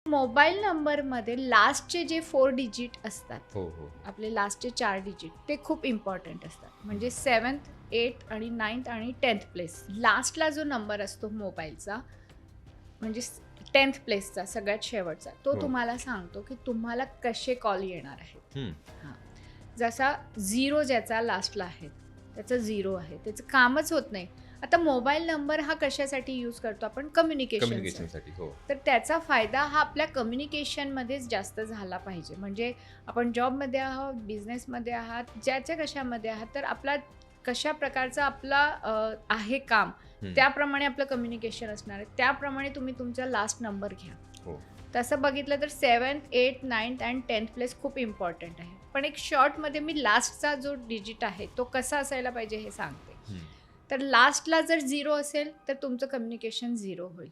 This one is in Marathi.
मोबाईल नंबरमध्ये लास्टचे जे 4 डिजिट असतात, हो, हो. आपले लास्टचे 4 डिजिट ते खूप इम्पॉर्टंट असतात. म्हणजे 7th, 8th आणि 9th आणि 10th प्लेस. लास्टला जो नंबर असतो मोबाईलचा, म्हणजे 10th प्लेसचा सगळ्यात शेवटचा, तो हो. तुम्हाला सांगतो की तुम्हाला कसे कॉल येणार आहेत. हं. हां. जसा 0 ज्याचा लास्टला आहे, त्याचं 0 आहे. त्याचं कामच होत नाही. आता मोबाईल नंबर हा कशासाठी यूज करतो आपण? कम्युनिकेशनसाठी. कम्युनिकेशनसाठी. हो. तर त्याचा फायदा हा आपल्या कम्युनिकेशनमध्येच जास्त झाला पाहिजे. म्हणजे आपण जॉबमध्ये आहोत, बिझनेसमध्ये आहात, ज्याच्या कशामध्ये आहात, तर आपला कशा प्रकारचा आपला आहे काम, हं. त्याप्रमाणे आपलं कम्युनिकेशन असणार आहे. त्याप्रमाणे तुम्ही तुमचा लास्ट नंबर घ्या. हो. तसं बघितलं तर 7th, 8th, 9th and 10th place खूप इम्पॉर्टंट आहे. पण एक शॉर्टमध्ये मी लास्टचा जो डिजिट आहे, तो कसा असायला पाहिजे हे सांगते. हं. तर लास्टला जर 0 असेल, तर तुमचं कम्युनिकेशन 0 होईल.